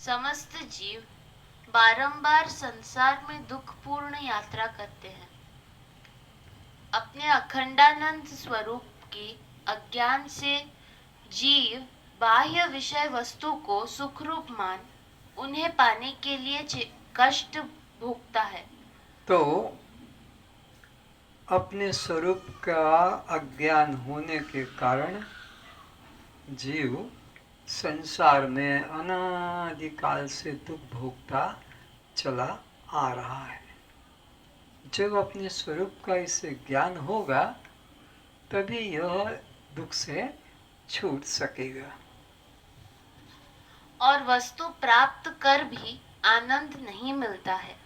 समस्त जीव बारंबार संसार में दुखपूर्ण यात्रा करते हैं। अपने अखंडानंद स्वरूप के अज्ञान से जीव बाह्य विषय वस्तु को सुखरूप मान उन्हें पाने के लिए कष्ट भोगता है। तो अपने स्वरूप का अज्ञान होने के कारण जीव संसार में अनादिकाल से दुख भोगता चला आ रहा है। जब अपने स्वरूप का इसे ज्ञान होगा तभी यह दुख से छूट सकेगा। और वस्तु प्राप्त कर भी आनंद नहीं मिलता है।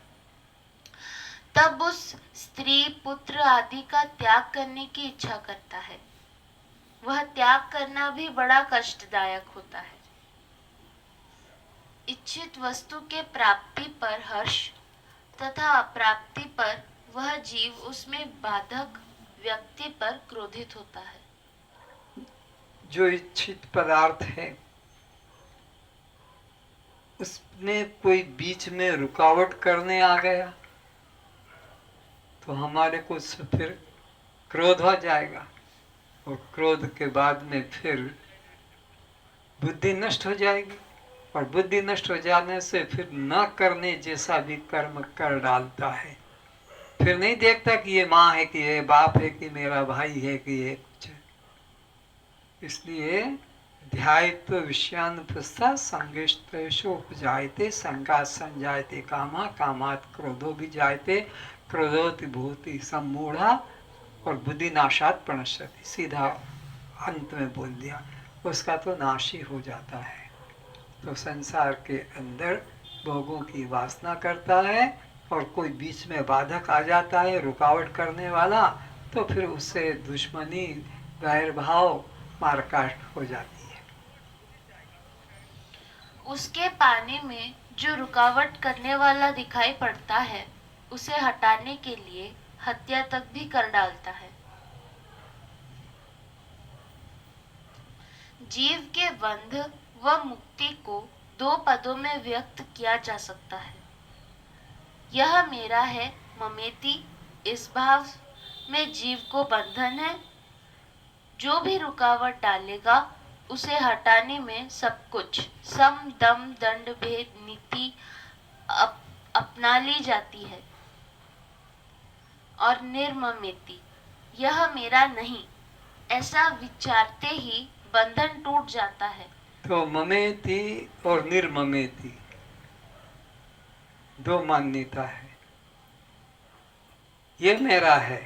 तब उस स्त्री पुत्र आदि का त्याग करने की इच्छा करता है। वह त्याग करना भी बड़ा कष्टदायक होता है। इच्छित वस्तु के प्राप्ति पर हर्ष तथा अप्राप्ति पर वह जीव उसमें बाधक व्यक्ति पर क्रोधित होता है। जो इच्छित पदार्थ है उसमें कोई बीच में रुकावट करने आ गया तो हमारे को फिर क्रोध हो जाएगा और क्रोध के बाद में फिर बुद्धि नष्ट हो जाएगी और बुद्धि नष्ट हो जाने से फिर न करने जैसा भी कर्म कर डालता है। फिर नहीं देखता कि ये माँ है कि ये बाप है कि मेरा भाई है कि ये कुछ है। इसलिए ध्यायित्व विषयानुपस्था संगेष्टेषु उपजायते संगात संजायते कामा कामात् क्रोधो भी जायते क्रोधोति भूति सम्मूढ़ा और बुद्धि नाशात प्रणश्यति। सीधा अंत में बोल दिया, उसका तो नाश ही हो जाता है। तो संसार के अंदर भोगों की वासना करता है और कोई बीच में बाधक आ जाता है रुकावट करने वाला तो फिर उससे दुश्मनी वैर भाव मारकाट हो जाती है। उसके पाने में जो रुकावट करने वाला दिखाई पड़ता है उसे हटाने के लिए हत्या तक भी कर डालता है। जीव के बंध व मुक्ति को दो पदों में व्यक्त किया जा सकता है। यह मेरा है ममेति, इस भाव में जीव को बंधन है। जो भी रुकावट डालेगा उसे हटाने में सब कुछ सम दम दंड भेद नीति अपना ली जाती है। और निर्ममेति, यह मेरा नहीं, ऐसा विचारते ही बंधन टूट जाता है। तो ममेति और निर्ममेति दो मान्यता है। ये मेरा है,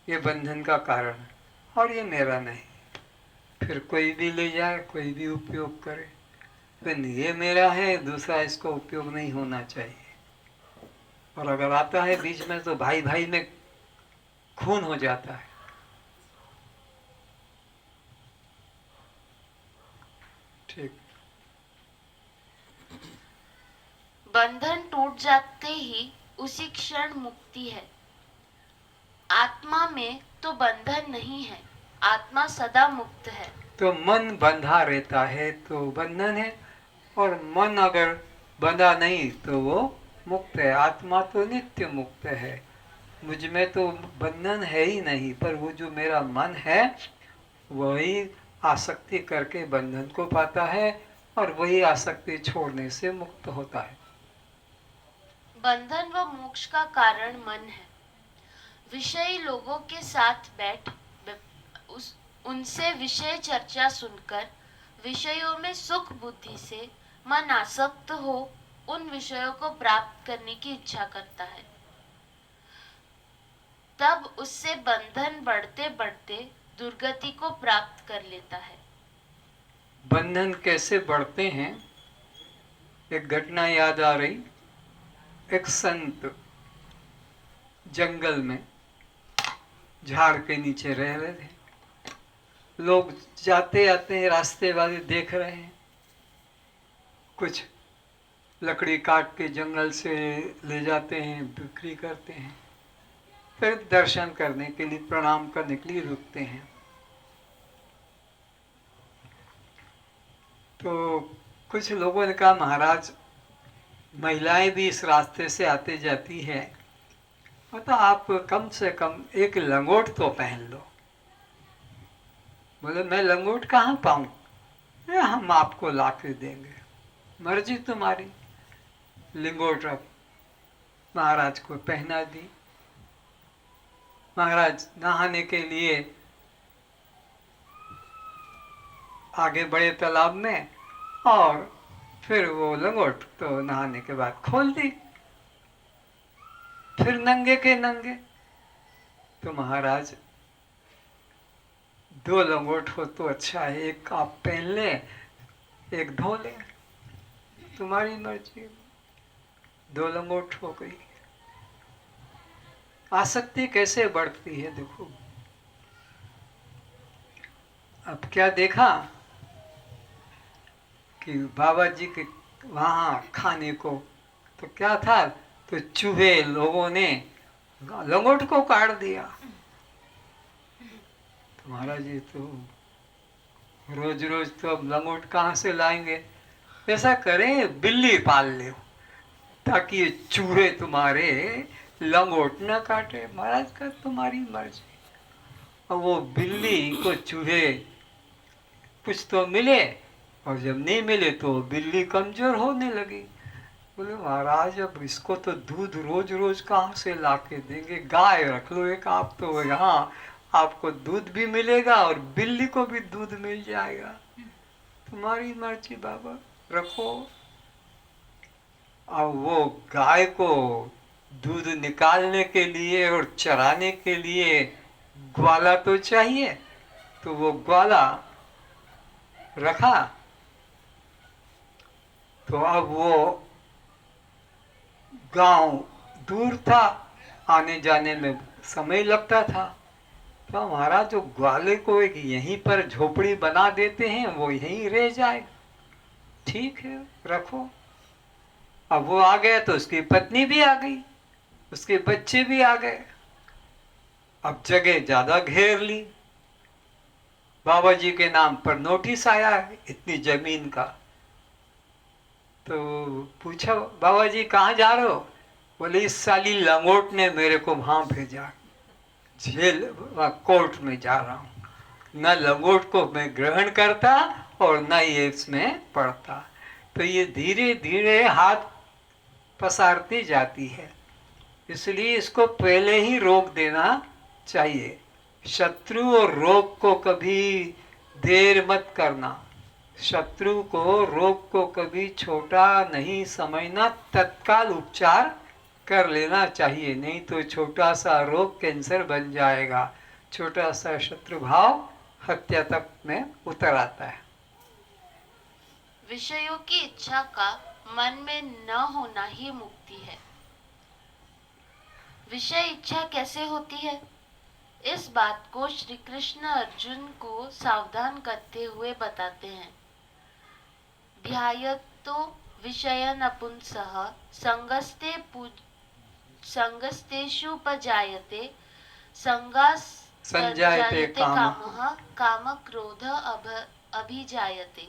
ये बंधन का कारण है, और ये मेरा नहीं। फिर कोई भी ले जाए, कोई भी उपयोग करे, लेकिन ये मेरा है, दूसरा इसको उपयोग नहीं होना चाहिए। और अगर आता है बीच में तो भाई भाई में खून हो जाता है। ठीक। बंधन टूट जाते ही उसी क्षण मुक्ति है। आत्मा में तो बंधन नहीं है, आत्मा सदा मुक्त है। तो मन बंधा रहता है तो बंधन है, और मन अगर बंधा नहीं तो वो मुक्त है। आत्मा तो नित्य मुक्त है। मुझ में तो बंधन है ही नहीं, पर वो जो मेरा मन है वही आसक्ति करके बंधन को पाता है और वही आसक्ति छोड़ने से मुक्त होता है। बंधन व मोक्ष का कारण मन है। विषयी लोगों के साथ बैठ उनसे विषय चर्चा सुनकर विषयों में सुख बुद्धि से मन आसक्त हो उन विषयों को प्राप्त करने की इच्छा करता है। तब उससे बंधन बढ़ते बढ़ते दुर्गति को प्राप्त कर लेता है। बंधन कैसे बढ़ते हैं, एक घटना याद आ रही। एक संत जंगल में झाड़ के नीचे रह रहे थे। लोग जाते आते हैं, रास्ते वाले देख रहे हैं। कुछ लकड़ी काट के जंगल से ले जाते हैं, बिक्री करते हैं। फिर दर्शन करने के लिए, प्रणाम करने के लिए रुकते हैं। तो कुछ लोगों ने कहा महाराज महिलाएं भी इस रास्ते से आती जाती है, मतलब आप कम से कम एक लंगोट तो पहन लो। बोले मैं लंगोट कहाँ पाऊँ? हम आपको ला के देंगे, मर्जी तुम्हारी। लिंगोट रख महाराज को पहना दी। महाराज नहाने के लिए आगे बढ़े तालाब में, और फिर वो लंगोट तो नहाने के बाद खोल दी, फिर नंगे के नंगे। तो महाराज दो लंगोट हो तो अच्छा है, एक आप पहन ले, एक धो ले, तुम्हारी मर्जी। दो लंगोट हो गई। आसक्ति कैसे बढ़ती है देखो। अब क्या देखा कि बाबा जी के वहाँ खाने को तो क्या था, तो चूहे लोगों ने लंगोट को काट दिया। तो महाराज जी तो रोज रोज तो अब लंगोट कहाँ से लाएंगे? ऐसा करें बिल्ली पाल ले, ताकि ये चूहे तुम्हारे लंगोट न काटे। महाराज का तुम्हारी मर्जी। अब वो बिल्ली को चूहे कुछ तो मिले, और जब नहीं मिले तो बिल्ली कमजोर होने लगी। बोले महाराज अब इसको तो दूध रोज रोज कहाँ से ला के देंगे, गाय रख लो एक आप, तो यहाँ आपको दूध भी मिलेगा और बिल्ली को भी दूध मिल जाएगा। तुम्हारी मर्जी बाबा, रखो। अब वो गाय को दूध निकालने के लिए और चराने के लिए ग्वाला तो चाहिए, तो वो ग्वाला रखा। तो अब वो गांव दूर था, आने जाने में समय लगता था। तो हमारा जो ग्वाले को एक यहीं पर झोपड़ी बना देते हैं, वो यहीं रह जाए। ठीक है, रखो। अब वो आ गया तो उसकी पत्नी भी आ गई, उसके बच्चे भी आ गए। अब जगह ज्यादा घेर ली। बाबा जी के नाम पर नोटिस आया इतनी जमीन का। तो पूछा बाबा जी कहाँ जा रहे हो? बोले इस साली लंगोट ने मेरे को वहां भेजा, जेल कोर्ट में जा रहा हूँ। न लंगोट को मैं ग्रहण करता और न ये इसमें पढ़ता। तो ये धीरे धीरे हाथ पसारती जाती है, इसलिए इसको पहले ही रोक देना चाहिए। शत्रु और रोग को कभी देर मत करना। शत्रु को रोग को कभी छोटा नहीं समझना, तत्काल उपचार कर लेना चाहिए, नहीं तो छोटा सा रोग कैंसर बन जाएगा। छोटा सा शत्रु भाव हत्या तक में उतर आता है। विषयों की इच्छा का मन में न होना ही मुक्ति है। विषय इच्छा कैसे होती है, इस बात को श्री कृष्ण अर्जुन को सावधान करते हुए बताते हैं। ध्यायतो विषयन अपुंसः संगस्तेषुपजायते संजायते कामः काम क्रोध अभिजायते।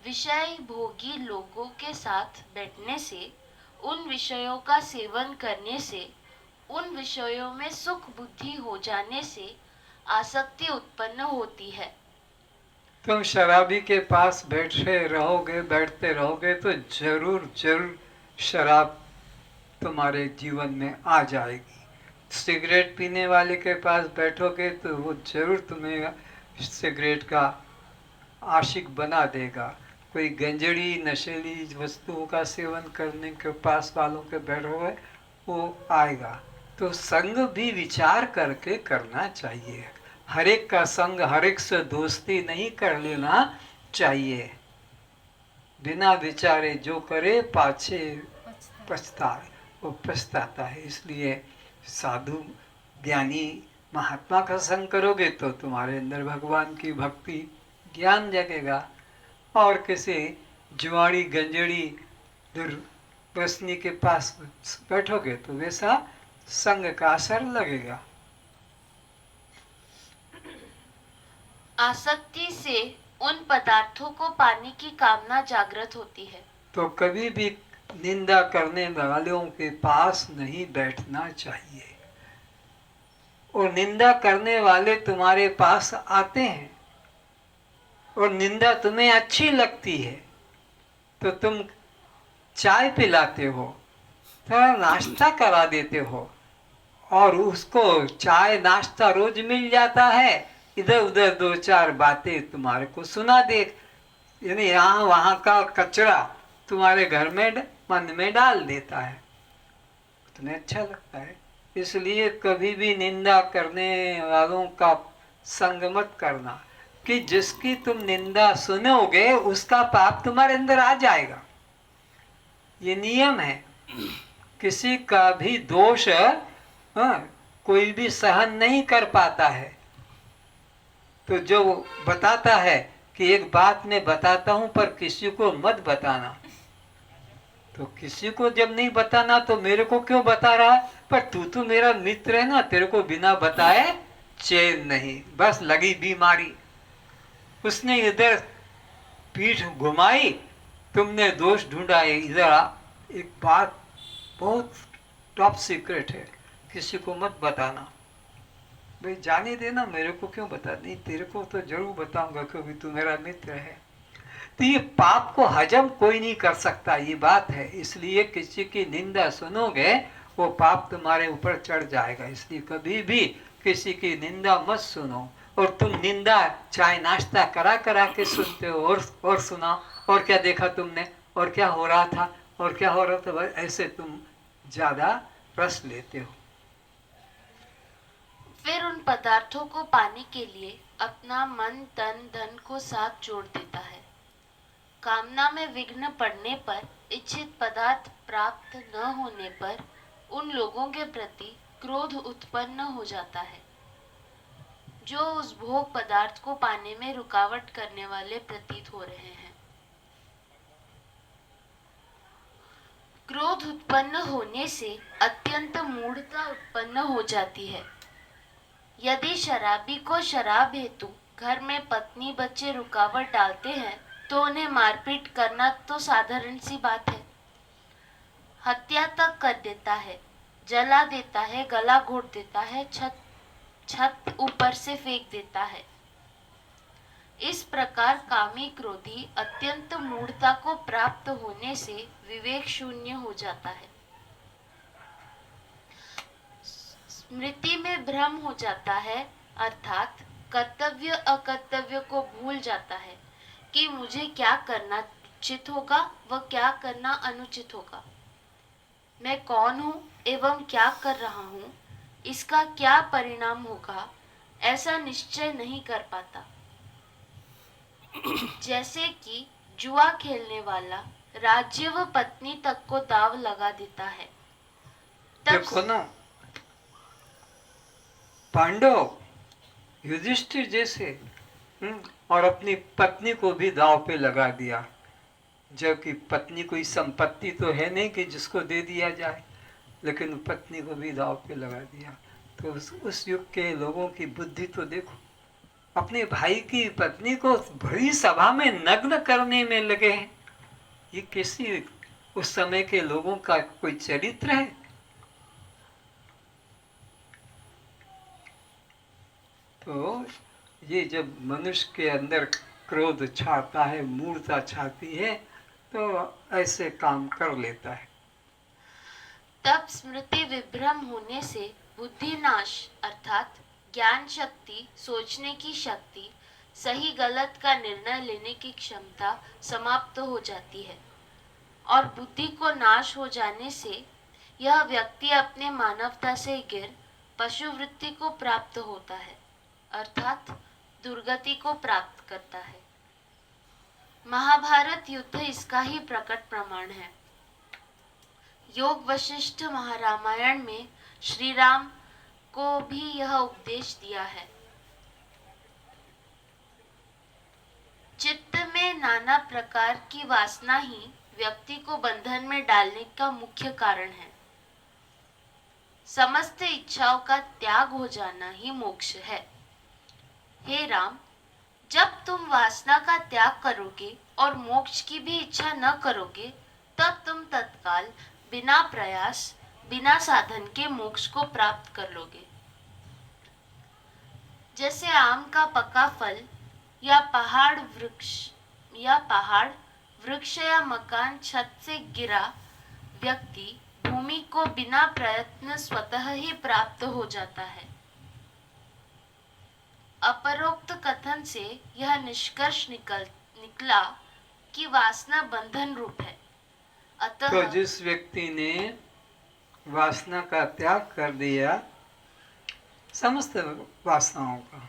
विषय भोगी लोगों के साथ बैठने से, उन विषयों का सेवन करने से, उन विषयों में सुख बुद्धि हो जाने से आसक्ति उत्पन्न होती है। तुम शराबी के पास बैठते रहोगे तो जरूर जरूर शराब तुम्हारे जीवन में आ जाएगी। सिगरेट पीने वाले के पास बैठोगे तो वो जरूर तुम्हें सिगरेट का आशिक बना देगा। कोई गंजड़ी नशीली वस्तुओं का सेवन करने के पास वालों के बैठोगे, वो आएगा। तो संग भी विचार करके करना चाहिए। हर एक का संग, हर एक से दोस्ती नहीं कर लेना चाहिए। बिना विचारे जो करे पाछे पछताए, वो पछताता है। इसलिए साधु ज्ञानी महात्मा का संग करोगे तो तुम्हारे अंदर भगवान की भक्ति ज्ञान जगेगा। और किसी जुआड़ी गंजड़ी दुर्वसनी के पास बैठोगे तो वैसा संग का असर लगेगा। आसक्ति से उन पदार्थों को पाने की कामना जागृत होती है। तो कभी भी निंदा करने वालों के पास नहीं बैठना चाहिए। और निंदा करने वाले तुम्हारे पास आते हैं और निंदा तुम्हें अच्छी लगती है, तो तुम चाय पिलाते हो, थोड़ा नाश्ता करा देते हो, और उसको चाय नाश्ता रोज मिल जाता है, इधर उधर दो चार बातें तुम्हारे को सुना दे, यानी यहाँ वहाँ का कचरा तुम्हारे घर में मन में डाल देता है, तुम्हें अच्छा लगता है। इसलिए कभी भी निंदा करने वालों का संग मत करना, कि जिसकी तुम निंदा सुनोगे उसका पाप तुम्हारे अंदर आ जाएगा। ये नियम है। किसी का भी दोष कोई भी सहन नहीं कर पाता है। तो जो बताता है कि एक बात मैं बताता हूं पर किसी को मत बताना, तो किसी को जब नहीं बताना तो मेरे को क्यों बता रहा है? पर तू तो मेरा मित्र है ना, तेरे को बिना बताए चैन नहीं, बस लगी बीमारी। उसने इधर पीठ घुमाई, तुमने दोष ढूंढा इधर। एक बात बहुत टॉप सीक्रेट है, किसी को मत बताना। भाई जाने देना, मेरे को क्यों बता? नहीं, तेरे को तो जरूर बताऊंगा क्योंकि तू मेरा मित्र है। तो ये पाप को हजम कोई नहीं कर सकता, ये बात है। इसलिए किसी की निंदा सुनोगे वो पाप तुम्हारे ऊपर चढ़ जाएगा। इसलिए कभी भी किसी की निंदा मत सुनो। और तुम निंदा चाय नाश्ता करा करा के सुनते हो, और सुना, और क्या देखा तुमने, और क्या हो रहा था, और क्या हो रहा था, ऐसे तुम ज्यादा रस लेते हो। फिर उन पदार्थों को पाने के लिए अपना मन तन धन को साथ जोड़ देता है। कामना में विघ्न पड़ने पर, इच्छित पदार्थ प्राप्त न होने पर उन लोगों के प्रति क्रोध उत्पन्न हो जाता है जो उस भोग पदार्थ को पाने में रुकावट करने वाले प्रतीत हो रहे हैं। क्रोध उत्पन्न होने से अत्यंत मूढ़ता उत्पन्न हो जाती है। यदि शराबी को शराब हेतु घर में पत्नी बच्चे रुकावट डालते हैं तो उन्हें मारपीट करना तो साधारण सी बात है। हत्या तक कर देता है, जला देता है, गला घोट देता है, छत ऊपर से फेंक देता है। इस प्रकार कामी क्रोधी अत्यंत मूढ़ता को प्राप्त होने से विवेक शून्य हो जाता है। स्मृति में भ्रम हो जाता है, अर्थात कर्तव्य अकर्तव्य को भूल जाता है कि मुझे क्या करना उचित होगा व क्या करना अनुचित होगा। मैं कौन हूँ एवं क्या कर रहा हूँ, इसका क्या परिणाम होगा, ऐसा निश्चय नहीं कर पाता। जैसे कि जुआ खेलने वाला राज्य व पत्नी तक को दाव लगा देता है। देखो ना, पांडव युधिष्ठिर जैसे और अपनी पत्नी को भी दाव पे लगा दिया, जबकि पत्नी कोई संपत्ति तो है नहीं कि जिसको दे दिया जाए, लेकिन पत्नी को भी दाव पे लगा दिया। तो उस युग के लोगों की बुद्धि तो देखो, अपने भाई की पत्नी को बड़ी सभा में नग्न करने में लगे हैं। ये किसी उस समय के लोगों का कोई चरित्र है? तो ये जब मनुष्य के अंदर क्रोध छाता है, मूर्ता छाती है, तो ऐसे काम कर लेता है। तब स्मृति विभ्रम होने से बुद्धि नाश अर्थात ज्ञान शक्ति, सोचने की शक्ति, सही गलत का निर्णय लेने की क्षमता समाप्त हो जाती है। और बुद्धि को नाश हो जाने से यह व्यक्ति अपने मानवता से गिर पशु वृत्ति को प्राप्त होता है, अर्थात दुर्गति को प्राप्त करता है। महाभारत युद्ध इसका ही प्रकट प्रमाण है। योग वशिष्ठ महारामायण में श्री राम को भी यह उपदेश दिया है। चित्त में नाना प्रकार की वासना ही व्यक्ति को बंधन में डालने का मुख्य कारण है। समस्त इच्छाओं का त्याग हो जाना ही मोक्ष है। हे राम, जब तुम वासना का त्याग करोगे और मोक्ष की भी इच्छा न करोगे, तब तुम तत्काल बिना प्रयास, बिना साधन के मोक्ष को प्राप्त कर लोगे। जैसे आम का पका फल या पहाड़ वृक्ष या मकान छत से गिरा व्यक्ति भूमि को बिना प्रयत्न स्वतः ही प्राप्त हो जाता है। अपरोक्त कथन से यह निष्कर्ष निकला कि वासना बंधन रूप है। तो अतः जिस व्यक्ति ने वासना का त्याग कर दिया, समस्त वासनाओं का,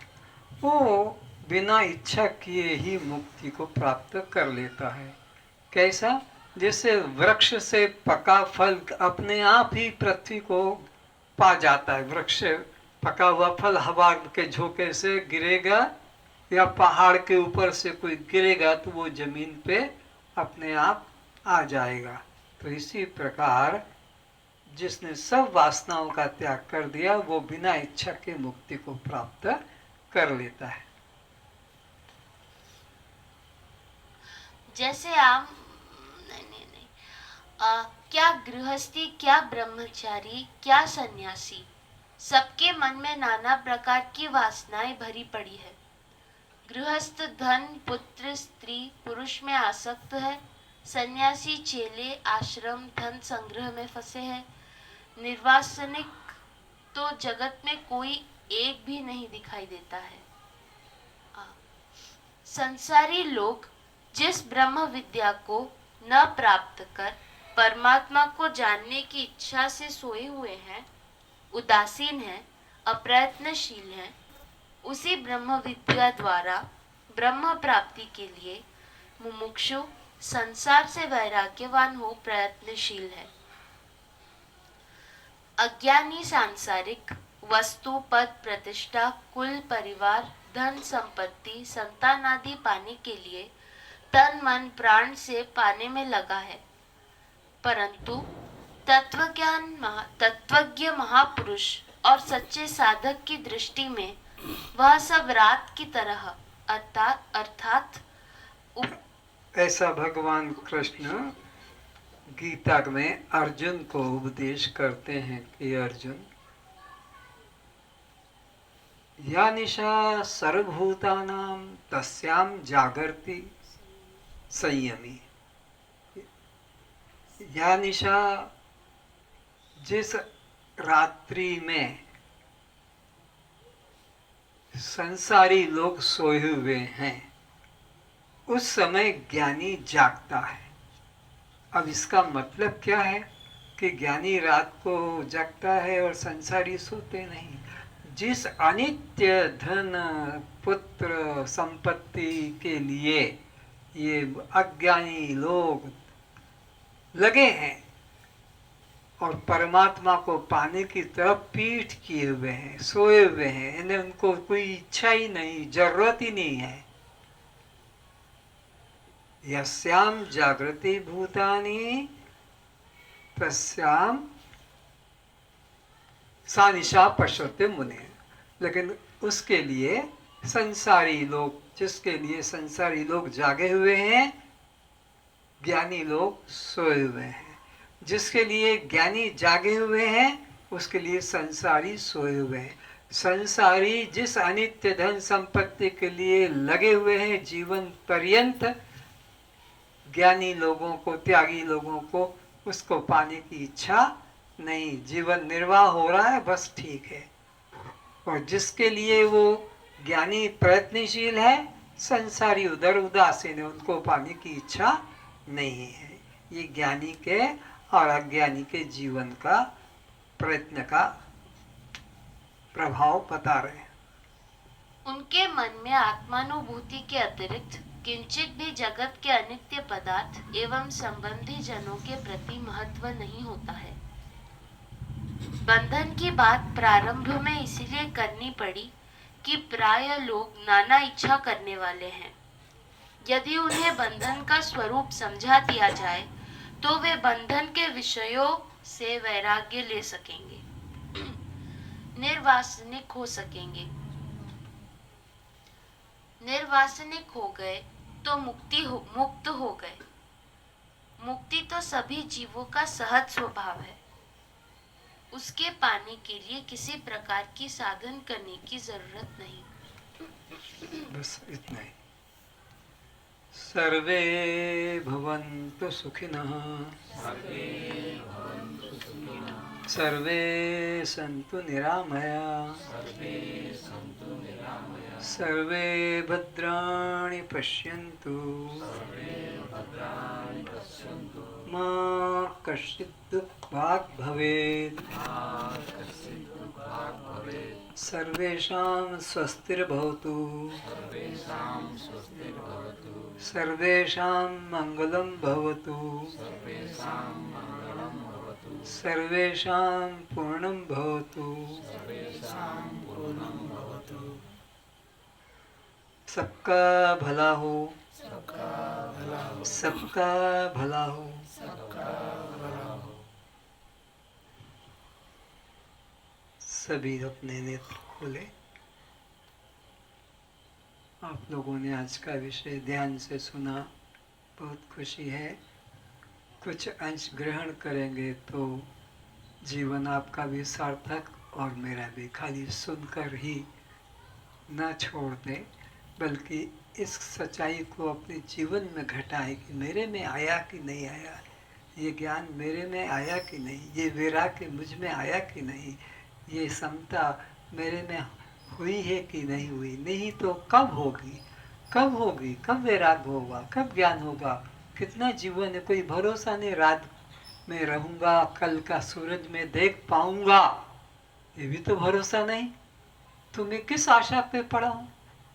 वो बिना इच्छा किए ही मुक्ति को प्राप्त कर लेता है। कैसा? जैसे वृक्ष से पका फल अपने आप ही पृथ्वी को पा जाता है। वृक्ष पका हुआ फल हवा के झोंके से गिरेगा या पहाड़ के ऊपर से कोई गिरेगा तो वो जमीन पे अपने आप आ जाएगा। तो इसी प्रकार जिसने सब वासनाओं का त्याग कर दिया, वो बिना इच्छा के मुक्ति को प्राप्त कर लेता है। जैसे आम क्या गृहस्थी, क्या ब्रह्मचारी, क्या सन्यासी, सबके मन में नाना प्रकार की वासनाएं भरी पड़ी है। गृहस्थ धन, पुत्र, स्त्री, पुरुष में आसक्त है। सन्यासी चेले, आश्रम, धन संग्रह में फंसे हैं। निर्वासनिक तो जगत में कोई एक भी नहीं दिखाई देता है। संसारी लोग जिस ब्रह्म विद्या को न प्राप्त कर परमात्मा को जानने की इच्छा से सोए हुए हैं, उदासीन हैं, अप्रयत्नशील हैं, उसी ब्रह्म विद्या द्वारा ब्रह्म प्राप्ति के लिए मुमुक्षु संसार से वैराग्यवान हो प्रयत्नशील है। अज्ञानी सांसारिक वस्तु, पद, प्रतिष्ठा, कुल, परिवार, धन, संपत्ति, संतान आदि पाने के लिए तन, मन, प्राण से पाने में लगा है, परंतु तत्वज्ञ महापुरुष और सच्चे साधक की दृष्टि में वह सब रात की तरह अर्थात ऐसा भगवान कृष्ण गीता में अर्जुन को उपदेश करते हैं कि अर्जुन, या निशा सर्वभूतानां तस्याम जागर्ति संयमी। या निशा, जिस रात्रि में संसारी लोग सोए हुए हैं, उस समय ज्ञानी जागता है। अब इसका मतलब क्या है कि ज्ञानी रात को जागता है और संसारी सोते नहीं। जिस अनित्य धन, पुत्र, संपत्ति के लिए ये अज्ञानी लोग लगे हैं और परमात्मा को पाने की तरफ पीठ किए हुए हैं, सोए हुए हैं, इन्हें उनको कोई इच्छा ही नहीं, जरूरत ही नहीं है। यस्याम जागृति भूतानि तस्याम सा निशा पश्यते मुने। लेकिन उसके लिए संसारी लोग, जिसके लिए संसारी लोग जागे हुए हैं, ज्ञानी लोग सोए हुए हैं। जिसके लिए ज्ञानी जागे हुए हैं, उसके लिए संसारी सोए हुए हैं। संसारी जिस अनित्य धन संपत्ति के लिए लगे हुए हैं जीवन पर्यंत, ज्ञानी लोगों को, त्यागी लोगों को उसको पाने की इच्छा नहीं। जीवन निर्वाह हो रहा है, बस ठीक है। और जिसके लिए वो ज्ञानी प्रयत्नशील है, संसारी उधर उदासीन है, उनको पाने की इच्छा नहीं है। ये ज्ञानी के और अज्ञानी के जीवन का, प्रयत्न का प्रभाव बता रहे हैं। उनके मन में आत्मानुभूति के अतिरिक्त किंचित भी जगत के अनित्य पदार्थ एवं संबंधी जनों के प्रति महत्व नहीं होता है। बंधन की बात प्रारंभ में इसलिए करनी पड़ी कि प्राय लोग नाना इच्छा करने वाले हैं। यदि उन्हें बंधन का स्वरूप समझा दिया जाए तो वे बंधन के विषयों से वैराग्य ले सकेंगे, निर्वासनिक हो सकेंगे। निर्वासनिक हो गए तो मुक्त हो गए। मुक्ति तो सभी जीवों का सहज स्वभाव है। उसके पाने के लिए किसी प्रकार की साधन करने की जरूरत नहीं। बस इतना ही। सर्वे भवन्तु सुखिनः, सर्वे सन्तु निरामया, सर्वे भद्राणि पश्यन्तु, मा कश्चित् दुःखभाग् भवेत्, सर्वेषां स्वस्तिर्भवतु, सर्वेषां मङ्गलं भवतु, सर्वेषां पूर्णं भवतु, सबका भला हो, सबका भला हो। सभी अपने नेत्र खोले। आप लोगों ने आज का विषय ध्यान से सुना, बहुत खुशी है। कुछ अंश ग्रहण करेंगे तो जीवन आपका भी सार्थक और मेरा भी। खाली सुनकर ही न छोड़ दें, बल्कि इस सच्चाई को अपने जीवन में घटाएं कि मेरे में आया कि नहीं आया, ये ज्ञान मेरे में आया कि नहीं, ये वैराग्य मुझ में आया कि नहीं, ये समता मेरे में हुई है कि नहीं हुई। नहीं तो कब होगी, कब होगी, कब वैराग्य होगा, कब ज्ञान होगा। कितना जीवन है, कोई भरोसा नहीं। रात में रहूँगा, कल का सूरज में देख पाऊँगा, ये भी तो भरोसा नहीं। तो मैं किस आशा पे पड़ा हूँ।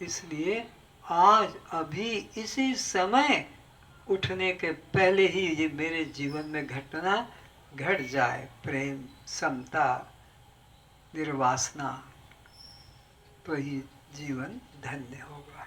इसलिए आज अभी इसी समय उठने के पहले ही ये मेरे जीवन में घटना घट जाए, प्रेम, समता, निर्वासना, तो ही जीवन धन्य होगा।